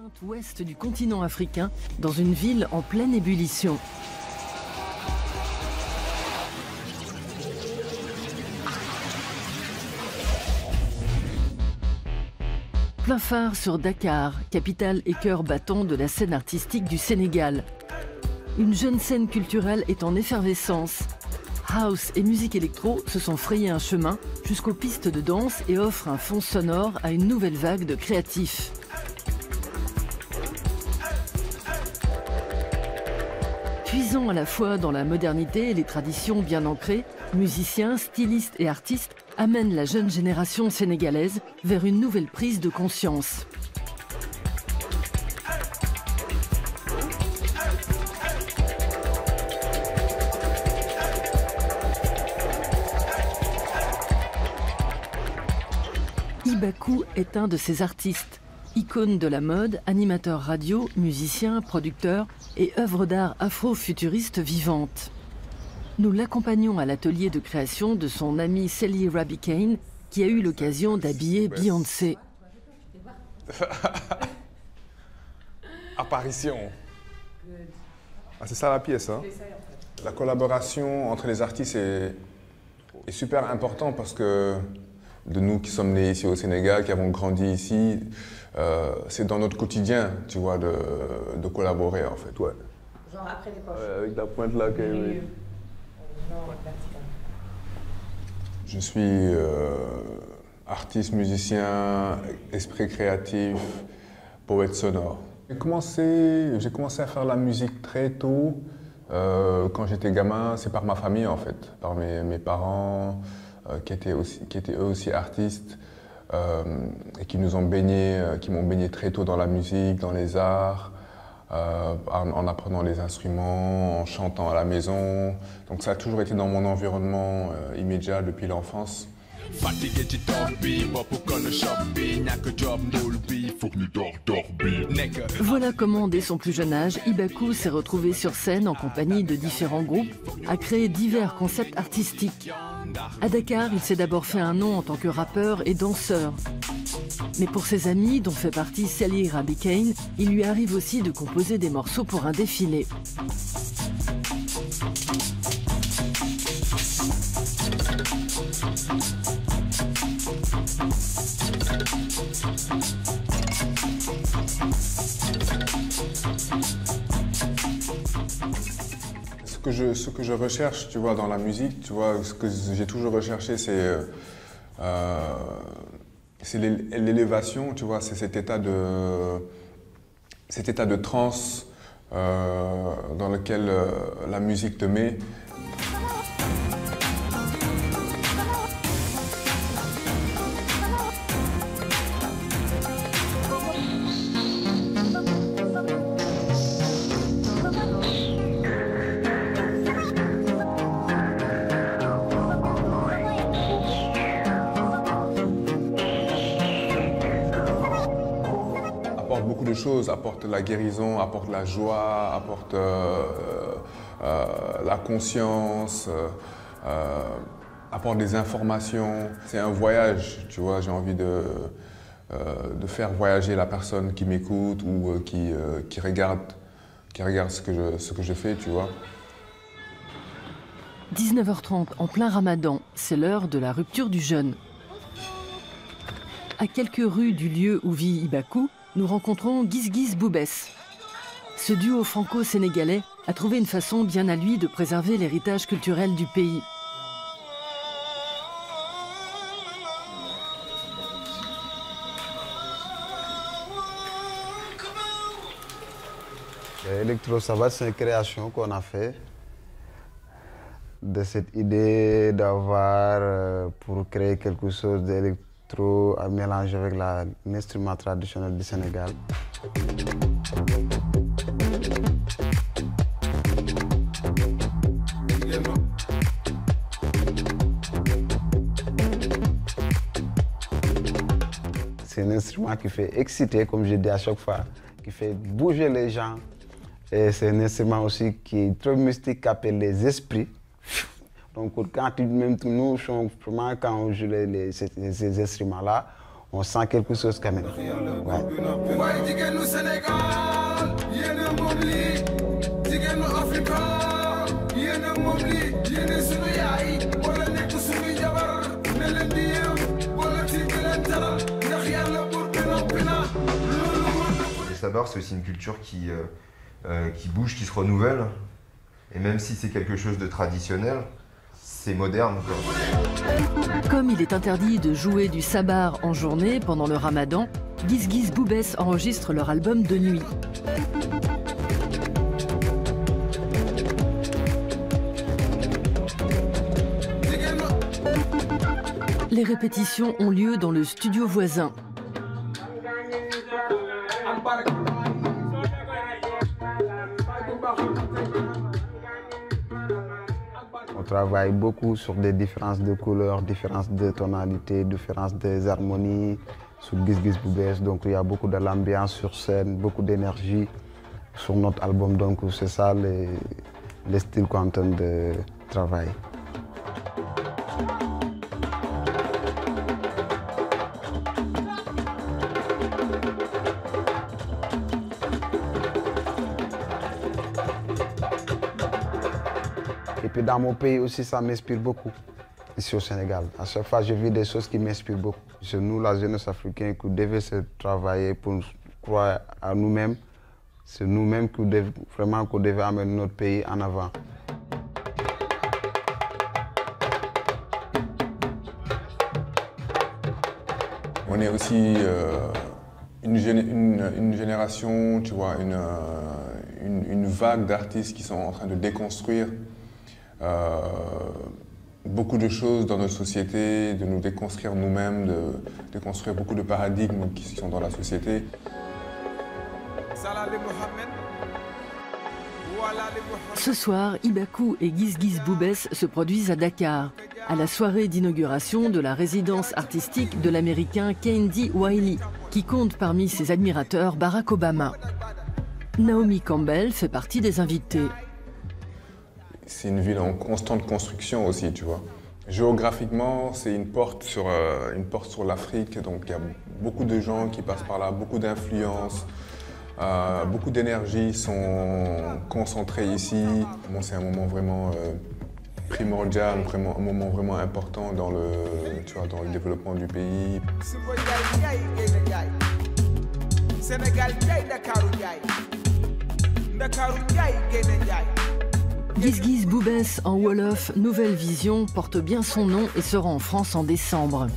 pointe ouest du continent africain, dans une ville en pleine ébullition. Plein phare sur Dakar, capitale et cœur battant de la scène artistique du Sénégal. Une jeune scène culturelle est en effervescence. House et musique électro se sont frayés un chemin jusqu'aux pistes de danse et offrent un fond sonore à une nouvelle vague de créatifs. Puisant à la fois dans la modernité et les traditions bien ancrées, musiciens, stylistes et artistes amènent la jeune génération sénégalaise vers une nouvelle prise de conscience. Ibakou est un de ces artistes. Icône de la mode, animateur radio, musicien, producteur et œuvre d'art afro-futuriste vivante. Nous l'accompagnons à l'atelier de création de son ami Celly Rabi Kane, qui a eu l'occasion d'habiller Beyoncé. Apparition. Ah, c'est ça la pièce, hein? La collaboration entre les artistes est super importante parce que de nous qui sommes nés ici au Sénégal, qui avons grandi ici, c'est dans notre quotidien, tu vois, de collaborer en fait, ouais. Genre après les poches. Avec la pointe là, oui. Je suis artiste, musicien, esprit créatif, poète sonore. J'ai commencé à faire la musique très tôt. Quand j'étais gamin, c'est par ma famille en fait, par mes parents. Qui étaient eux aussi artistes et qui nous ont baignés, qui m'ont baigné très tôt dans la musique, dans les arts, en apprenant les instruments, en chantant à la maison. Donc ça a toujours été dans mon environnement immédiat depuis l'enfance. Voilà comment, dès son plus jeune âge, Ibakou s'est retrouvé sur scène en compagnie de différents groupes, à créer divers concepts artistiques. À Dakar, il s'est d'abord fait un nom en tant que rappeur et danseur. Mais pour ses amis, dont fait partie Celly Rabi Kane, il lui arrive aussi de composer des morceaux pour un défilé. Ce que je recherche, tu vois, dans la musique, tu vois, ce que j'ai toujours recherché, c'est l'élévation, tu vois, c'est cet état de transe dans lequel la musique te met. Apporte beaucoup de choses, apporte la guérison, apporte la joie, apporte la conscience, apporte des informations. C'est un voyage, tu vois, j'ai envie de faire voyager la personne qui m'écoute ou qui regarde ce que je fais, tu vois. 19h30, en plein ramadan, c'est l'heure de la rupture du jeûne. À quelques rues du lieu où vit Ibakou, nous rencontrons Guizguiz Boubès. Ce duo franco-sénégalais a trouvé une façon bien à lui de préserver l'héritage culturel du pays. Electro Savate, c'est une création qu'on a fait de cette idée d'avoir, pour créer quelque chose d'électro à mélanger avec l'instrument traditionnel du Sénégal. C'est un instrument qui fait exciter, comme je dis à chaque fois, qui fait bouger les gens. Et c'est un instrument aussi qui est très mystique, qui appelle les esprits. Donc quand même nous, quand on joue ces instruments-là, on sent quelque chose quand même. Ouais. Le sabar, c'est aussi une culture qui bouge, qui se renouvelle. Et même si c'est quelque chose de traditionnel, c'est moderne, quoi. Comme il est interdit de jouer du sabar en journée pendant le ramadan, Giz Giz Boubès enregistre leur album de nuit. Les répétitions ont lieu dans le studio voisin. On travaille beaucoup sur des différences de couleurs, différences de tonalités, différences des harmonies sur Giz Giz Boubès. Donc il y a beaucoup de l'ambiance sur scène, beaucoup d'énergie sur notre album. Donc c'est ça les styles qu'on est en train de travailler. Et puis dans mon pays aussi, ça m'inspire beaucoup, ici au Sénégal. À chaque fois, je vis des choses qui m'inspirent beaucoup. C'est nous, la jeunesse africaine, qui devons se travailler pour croire à nous-mêmes. C'est nous-mêmes qui devons amener notre pays en avant. On est aussi une génération, tu vois, une vague d'artistes qui sont en train de déconstruire beaucoup de choses dans notre société, de nous déconstruire nous-mêmes, de déconstruire beaucoup de paradigmes qui sont dans la société. Ce soir, Ibakou et Giz Giz Boubès se produisent à Dakar, à la soirée d'inauguration de la résidence artistique de l'américain Kendi Wiley, qui compte parmi ses admirateurs Barack Obama. Naomi Campbell fait partie des invités. C'est une ville en constante construction aussi, tu vois. Géographiquement, c'est une porte sur l'Afrique, donc il y a beaucoup de gens qui passent par là, beaucoup d'influences, beaucoup d'énergie sont concentrées ici. Bon, c'est un moment vraiment primordial, un moment vraiment important dans le développement du pays. Giz Giz Boubès en Wolof, Nouvelle Vision, porte bien son nom et sera en France en décembre.